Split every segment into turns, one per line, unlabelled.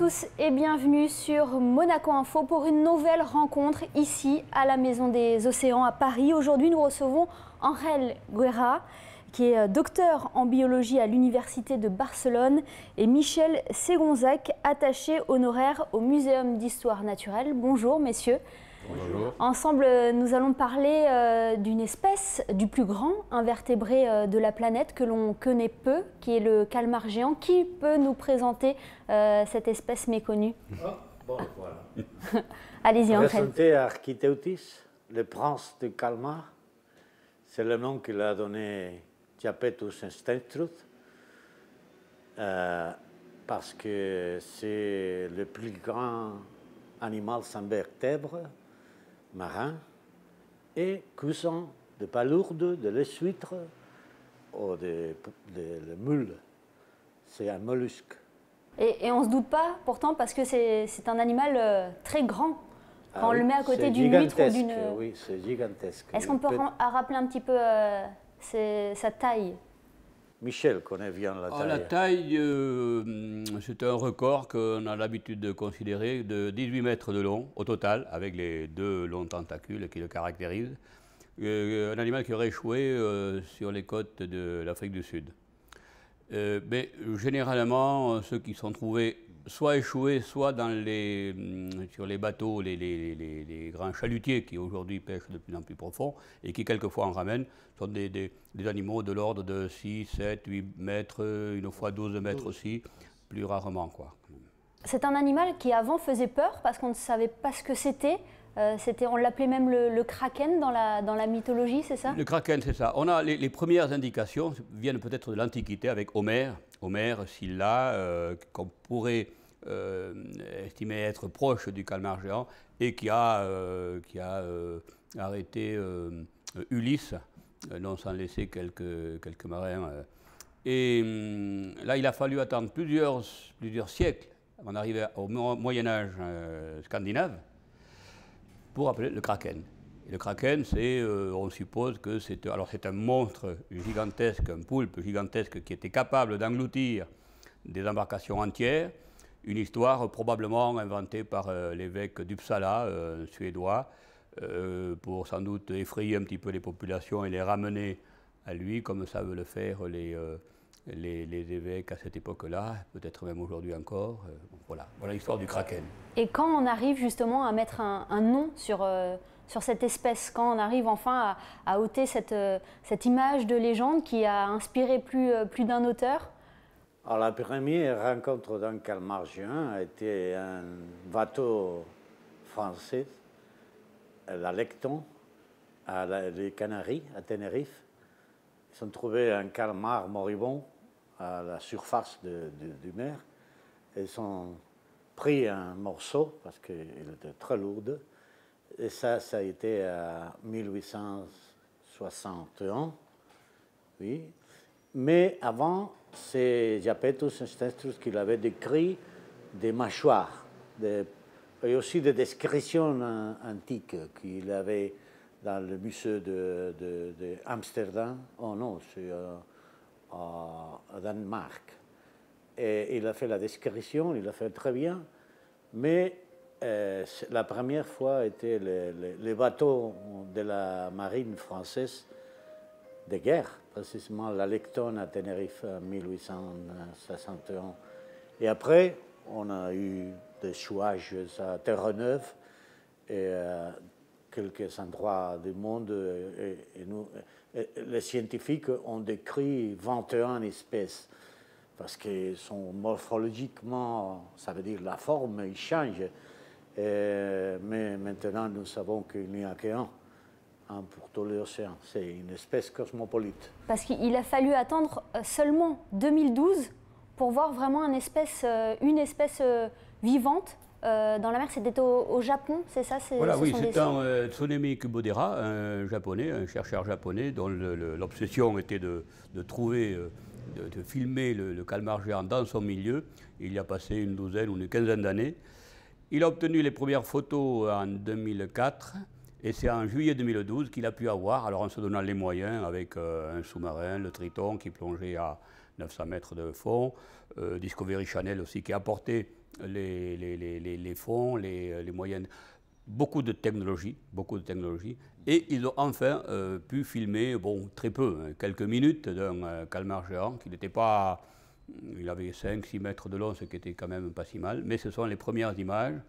tous et bienvenue sur Monaco Info pour une nouvelle rencontre ici à la Maison des Océans à Paris. Aujourd'hui, nous recevons Ángel Guerra, qui est docteur en biologie à l'Université de Barcelone, et Michel Ségonzac, attaché honoraire au Muséum d'Histoire Naturelle. Bonjour messieurs.
Bonjour.
Ensemble, nous allons parler d'une espèce du plus grand invertébré de la planète que l'on connaît peu, qui est le calmar géant. Qui peut nous présenter cette espèce méconnue?
Bon, voilà.
Allez-y, Ángel.
Présenté Architeutis, le prince du calmar. C'est le nom qu'il a donné Japetus instenstrus, parce que c'est le plus grand animal sans vertèbres marin et cousin de palourdes, de l'eshuître ou de moules. C'est un mollusque.
Et on ne se doute pas, pourtant, parce que c'est un animal très grand. Quand on le met à côté d'une huître ou d'une...
Oui, c'est gigantesque.
Est-ce qu'on peut rappeler un petit peu sa taille?
Michel connaît bien la taille.
La taille, c'est un record qu'on a l'habitude de considérer de 18 mètres de long au total, avec les deux longs tentacules qui le caractérisent. Un animal qui aurait échoué sur les côtes de l'Afrique du Sud. Mais généralement, ceux qui sont trouvés soit échoués, soit sur les bateaux, les grands chalutiers qui aujourd'hui pêchent de plus en plus profond et qui quelquefois en ramènent, sont des animaux de l'ordre de 6, 7, 8 mètres, une fois 12 mètres aussi, plus rarement, quoi.
C'est un animal qui avant faisait peur parce qu'on ne savait pas ce que c'était. On l'appelait même le kraken dans la mythologie, c'est ça?
Le kraken, c'est ça. On a les premières indications viennent peut-être de l'Antiquité avec Homère, Scylla, qu'on pourrait estimer être proche du calmar géant et qui a arrêté Ulysse, non sans laisser quelques marins. Là, il a fallu attendre plusieurs siècles avant d'arriver au Moyen-Âge scandinave pour appeler le kraken. Et le kraken, on suppose que c'est un monstre gigantesque, un poulpe gigantesque qui était capable d'engloutir des embarcations entières. Une histoire probablement inventée par l'évêque d'Uppsala, suédois, pour sans doute effrayer un petit peu les populations et les ramener à lui, comme savent le faire les évêques à cette époque-là, peut-être même aujourd'hui encore. Voilà l'histoire du kraken.
Et quand on arrive justement à mettre un nom sur cette espèce, quand on arrive enfin à ôter cette image de légende qui a inspiré plus d'un auteur?
Alors, la première rencontre d'un calmar géant a été un bateau français, la Lecton, les Canaries, à Tenerife. Ils ont trouvé un calmar moribond à la surface du mer. Ils ont pris un morceau parce qu'il était très lourd. Et ça a été à 1861. Oui. Mais avant, c'est Japetus instenstrus qui avait décrit des mâchoires, et aussi des descriptions antiques qu'il avait dans le musée d'Amsterdam. Oh non, c'est à Danemark. Et il a fait la description, il a fait très bien, mais la première fois était les bateaux de la marine française de guerre, précisément la Lecton à Tenerife en 1861. Et après, on a eu des chouages à Terre-Neuve et à quelques endroits du monde. Les scientifiques ont décrit 21 espèces parce que morphologiquement, ça veut dire la forme, ils changent. Mais maintenant, nous savons qu'il n'y a qu'un pour tout l'océan. C'est une espèce cosmopolite.
Parce qu'il a fallu attendre seulement 2012 pour voir vraiment une espèce vivante dans la mer. C'était au Japon, c'est ça?
Voilà, oui, c'est un Tsunemi Kubodera, un japonais, un chercheur japonais dont l'obsession était de trouver, de filmer le calmar géant dans son milieu. Il y a passé une douzaine ou une quinzaine d'années. Il a obtenu les premières photos en 2004. Et c'est en juillet 2012 qu'il a pu avoir, alors en se donnant les moyens, avec un sous-marin, le Triton, qui plongeait à 900 mètres de fond, Discovery Channel aussi, qui a apporté les fonds, les moyens, beaucoup de technologie, et ils ont enfin pu filmer, bon, très peu, hein, quelques minutes d'un calmar géant qui n'était pas, il avait 5-6 mètres de long, ce qui était quand même pas si mal, mais ce sont les premières images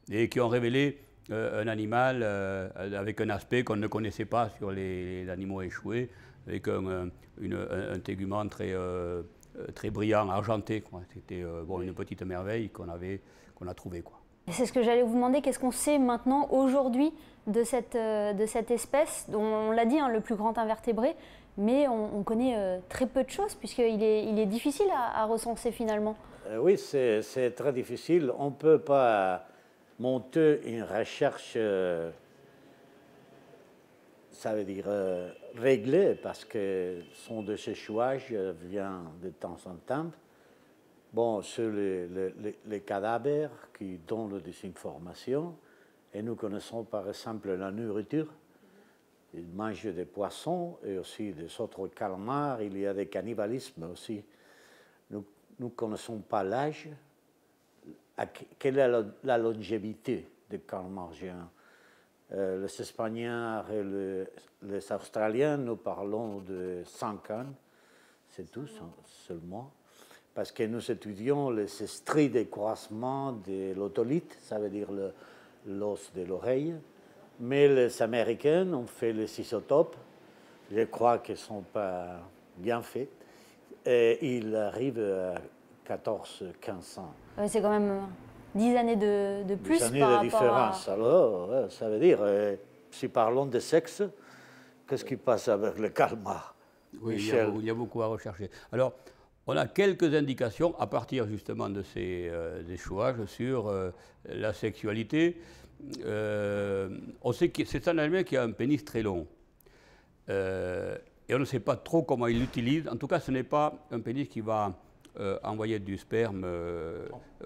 et qui ont révélé un animal avec un aspect qu'on ne connaissait pas sur les animaux échoués, avec un tégument très brillant, argenté. C'était bon, une petite merveille qu'on a trouvée.
C'est ce que j'allais vous demander, qu'est-ce qu'on sait maintenant, aujourd'hui, de cette espèce, dont on l'a dit, hein, le plus grand invertébré, mais on connaît très peu de choses, puisqu'il est difficile à recenser finalement.
Oui, c'est très difficile. On ne peut pas monter une recherche, ça veut dire réglée, parce que son échouage vient de temps en temps. Bon, sur les cadavres qui donnent des informations, et nous connaissons par exemple la nourriture. Ils mangent des poissons et aussi des autres calmars. Il y a des cannibalismes aussi. Nous ne connaissons pas l'âge. Quelle est la longévité des calmars géants? Les Espagnols et les Australiens, nous parlons de 5 ans, c'est tout seulement. Parce que nous étudions les stries de croissement de l'otolite, ça veut dire l'os de l'oreille. Mais les Américains ont fait les isotopes, je crois qu'ils ne sont pas bien faits, et ils arrivent à 14-15 ans.
C'est quand même 10 années de plus
10 années
par
de
rapport
différence. Alors, ça veut dire, si parlons de sexe, qu'est-ce qui passe avec le calmar?
Oui, il y a beaucoup à rechercher. Alors, on a quelques indications à partir justement de ces échouages sur la sexualité. On sait que c'est un animal qui a un pénis très long. Et on ne sait pas trop comment il l'utilise. En tout cas, ce n'est pas un pénis qui va envoyer du sperme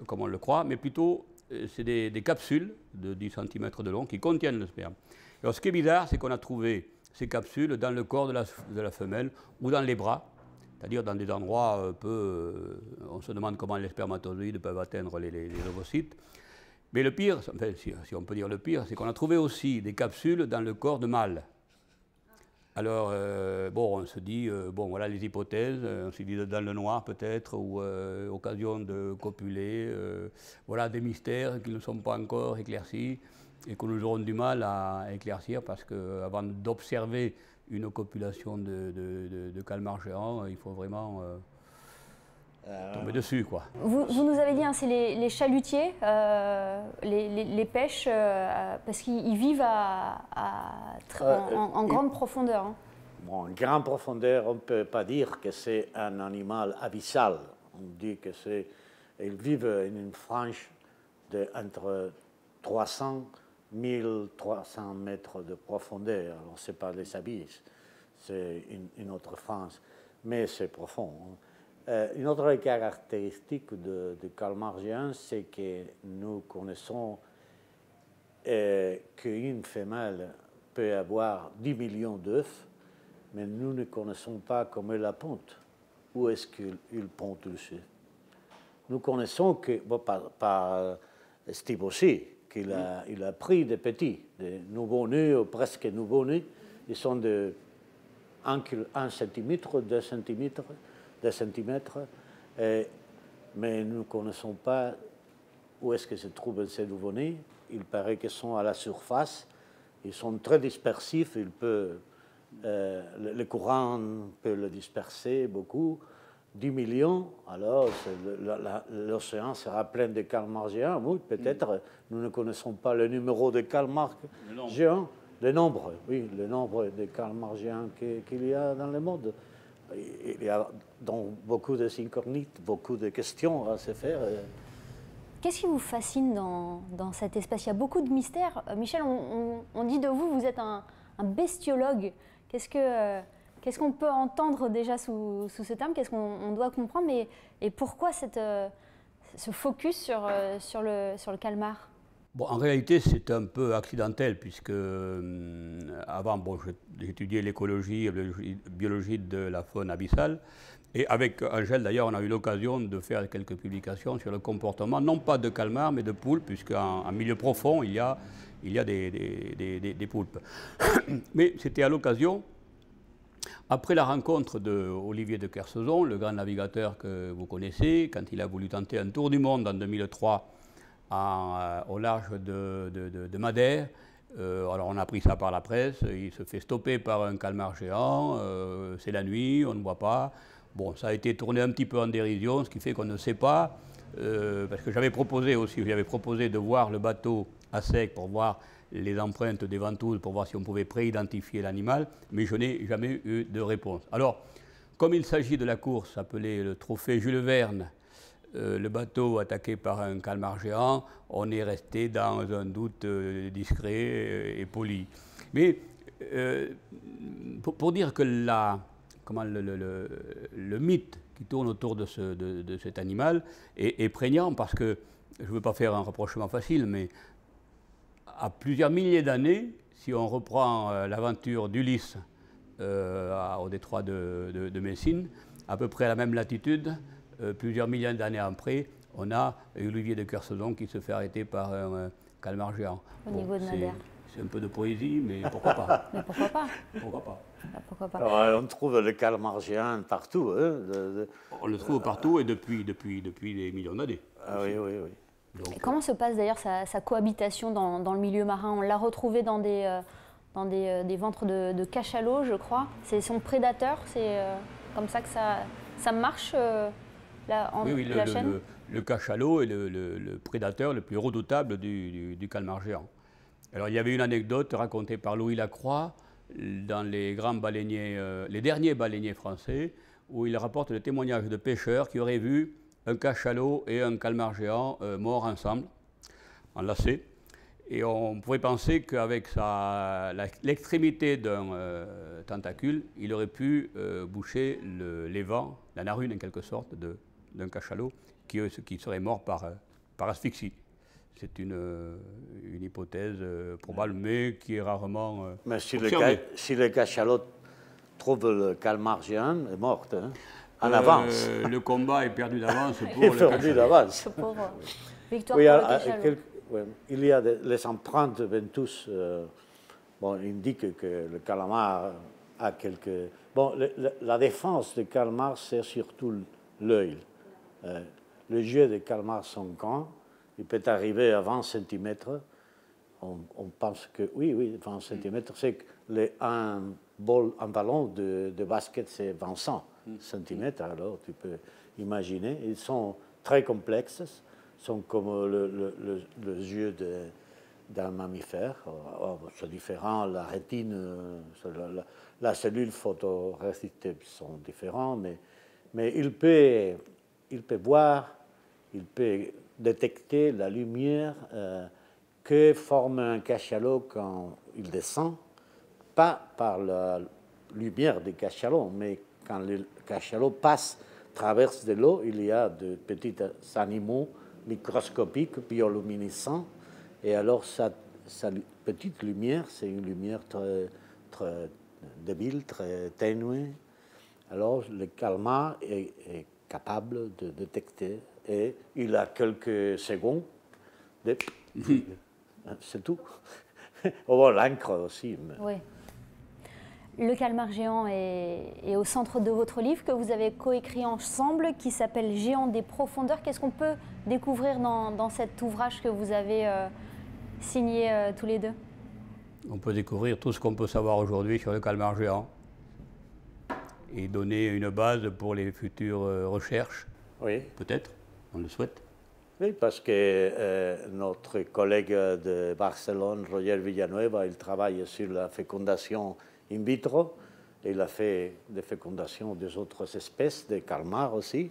comme on le croit, mais plutôt c'est des capsules de 10 cm de long qui contiennent le sperme. Alors, ce qui est bizarre, c'est qu'on a trouvé ces capsules dans le corps de la femelle ou dans les bras. C'est-à-dire dans des endroits un peu... on se demande comment les spermatozoïdes peuvent atteindre les ovocytes. Mais le pire, enfin, si on peut dire le pire, c'est qu'on a trouvé aussi des capsules dans le corps de mâles. Alors, bon, on se dit, bon, voilà les hypothèses, on se dit dans le noir peut-être, ou occasion de copuler, voilà des mystères qui ne sont pas encore éclaircis et que nous aurons du mal à éclaircir parce qu'avant d'observer une copulation de calmar géant, il faut vraiment tomber dessus, quoi.
Vous nous avez dit, hein, c'est les chalutiers, les pêches, parce qu'ils vivent en grande profondeur. Hein.
Bon, en grande profondeur, on ne peut pas dire que c'est un animal abyssal. On dit que ils vivent en une frange entre 300 1300 mètres de profondeur. On ne sait pas les abysses, c'est une autre France, mais c'est profond. Une autre caractéristique de calmar géant, c'est que nous connaissons qu'une femelle peut avoir 10 millions d'œufs, mais nous ne connaissons pas comment elle la ponte. Où est-ce qu'il ponte dessus? Nous connaissons que, bon, par Steve aussi, qu'il a pris des petits, des nouveau-nés ou presque nouveau-nés. Ils sont de 1 cm, 2 cm, mais nous ne connaissons pas où est-ce que se trouvent ces nouveau-nés. Il paraît qu'ils sont à la surface, ils sont très dispersifs, le courant peut le disperser beaucoup. 10 millions, alors l'océan sera plein de calmars géants. Oui, peut-être, nous ne connaissons pas le numéro de calmars géants. Le nombre, oui, le nombre de calmars géants qu'il y a dans le monde. Il y a donc beaucoup de synchroниtes, beaucoup de questions à se faire.
Qu'est-ce qui vous fascine dans cette espèce? Il y a beaucoup de mystères. Michel, on dit de vous, vous êtes un bestiologue. Qu'est-ce qu'on peut entendre déjà sous ce terme? Qu'est-ce qu'on doit comprendre? Et pourquoi ce focus sur le calmar?
Bon, en réalité, c'est un peu accidentel, puisque avant, bon, j'étudiais l'écologie et la biologie de la faune abyssale. Et avec Angèle, d'ailleurs, on a eu l'occasion de faire quelques publications sur le comportement, non pas de calmars, mais de poulpes, puisqu'en milieu profond, il y a des poulpes. Mais c'était à l'occasion, après la rencontre d'Olivier de Kersauzon, le grand navigateur que vous connaissez, quand il a voulu tenter un tour du monde en 2003 au large de Madère. Alors on a appris ça par la presse, il se fait stopper par un calmar géant, c'est la nuit, on ne voit pas. Bon, ça a été tourné un petit peu en dérision, ce qui fait qu'on ne sait pas, parce que j'avais proposé de voir le bateau à sec pour voir les empreintes des ventouses, pour voir si on pouvait pré-identifier l'animal, mais je n'ai jamais eu de réponse. Alors, comme il s'agit de la course appelée le trophée Jules Verne, le bateau attaqué par un calmar géant, on est resté dans un doute discret et poli. Mais pour dire que le mythe qui tourne autour de cet animal est prégnant, parce que, je ne veux pas faire un rapprochement facile, mais à plusieurs milliers d'années, si on reprend l'aventure d'Ulysse au détroit de Messine, à peu près à la même latitude, plusieurs millions d'années après, on a Olivier de Kersauzon qui se fait arrêter par un calmar géant.
Au niveau de Madère.
C'est un peu de poésie, mais pourquoi pas?
Mais pourquoi pas?
Pourquoi pas?
Pourquoi pas?
Alors, on trouve le calmar géant partout. Hein,
on le trouve partout et depuis des millions d'années.
Ah oui, oui, oui.
Donc, comment se passe d'ailleurs sa cohabitation dans le milieu marin? On l'a retrouvé dans des ventres de cachalot, je crois. C'est son prédateur, c'est comme ça que ça marche la chaîne?
Le cachalot est le prédateur le plus redoutable du calmar géant. Alors il y avait une anecdote racontée par Louis Lacroix dans les derniers baleiniers français, où il rapporte le témoignage de pêcheurs qui auraient vu un cachalot et un calmar géant morts ensemble, enlacés. Et on pourrait penser qu'avec l'extrémité d'un tentacule, il aurait pu boucher l'évent, la narine en quelque sorte, d'un cachalot qui serait mort par asphyxie. C'est une hypothèse probable, mais qui est rarement
mais si
observée.
Si le cachalot trouve le calmar géant, il est mort, hein, en avance.
Le combat est perdu d'avance pour
Il est
le
perdu
cachalot.
d'avance.
Victoire
Oui,
pour le cachalot.
il y a les empreintes ventouse indiquent que le calmar a quelques... Bon, la défense du calmar, c'est surtout l'œil. Les yeux des calmars sont grands, il peut arriver à 20 cm. On pense que, oui, 20 cm, c'est que un ballon de basket, c'est 20 cm, alors tu peux imaginer. Ils sont très complexes, sont comme le yeux d'un mammifère. C'est différent, la rétine, la cellule photoréceptive sont différents, mais il peut voir, il peut détecter la lumière que forme un cachalot quand il descend, pas par la lumière des cachalots, mais quand le cachalot passe, traverse de l'eau, il y a de petits animaux microscopiques, bioluminescents, et alors sa petite lumière, c'est une lumière très, très débile, très ténue. Alors le calmar est capable de détecter, et il a quelques secondes, c'est tout. Oh, l'encre aussi. Mais...
Oui. Le calmar géant est au centre de votre livre que vous avez coécrit ensemble, qui s'appelle Géant des profondeurs. Qu'est-ce qu'on peut découvrir dans cet ouvrage que vous avez signé tous les deux?
On peut découvrir tout ce qu'on peut savoir aujourd'hui sur le calmar géant et donner une base pour les futures recherches.
Oui.
Peut-être, on le souhaite.
Oui, parce que notre collègue de Barcelone, Roger Villanueva, il travaille sur la fécondation in vitro. Il a fait des fécondations des autres espèces, des calmars aussi.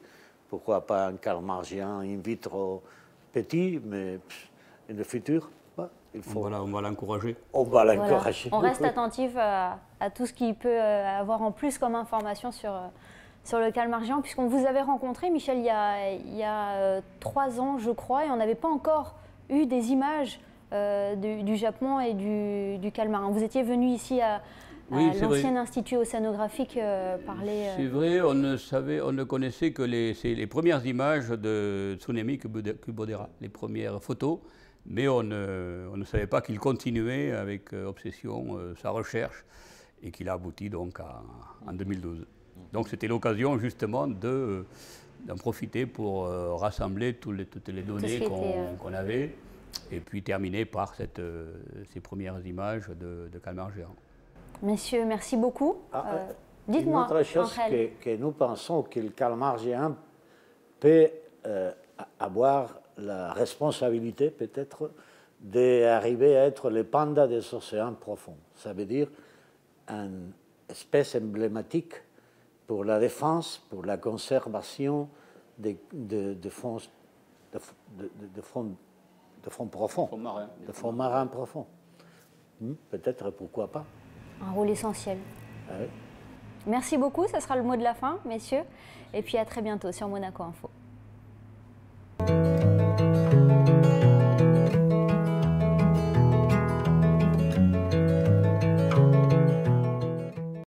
Pourquoi pas un calmar géant in vitro petit, mais dans le futur, il faut...
On va l'encourager.
On va l'encourager.
Voilà. On reste attentif à tout ce qu'il peut avoir en plus comme information sur le calmar géant, puisqu'on vous avait rencontré, Michel, il y a 3 ans, je crois, et on n'avait pas encore eu des images du Japon et du calmar. Vous étiez venu ici à l'ancien institut océanographique parler.
C'est vrai, on ne connaissait que les premières images de Tsunemi Kubodera, les premières photos, mais on ne savait pas qu'il continuait avec obsession sa recherche et qu'il a abouti donc en 2012. Donc c'était l'occasion justement d'en profiter pour rassembler toutes les données qu'on avait et puis terminer par ces premières images de calmar géant.
Messieurs, merci beaucoup. Dites-moi,
une autre chose que nous pensons que le calmar géant peut avoir la responsabilité peut-être d'arriver à être le panda des océans profonds. Ça veut dire une espèce emblématique pour la défense, pour la conservation de fonds profonds, de fonds marins profonds. Peut-être, pourquoi pas.
Un rôle essentiel.
Oui.
Merci beaucoup, ça sera le mot de la fin, messieurs. Et puis à très bientôt sur Monaco Info.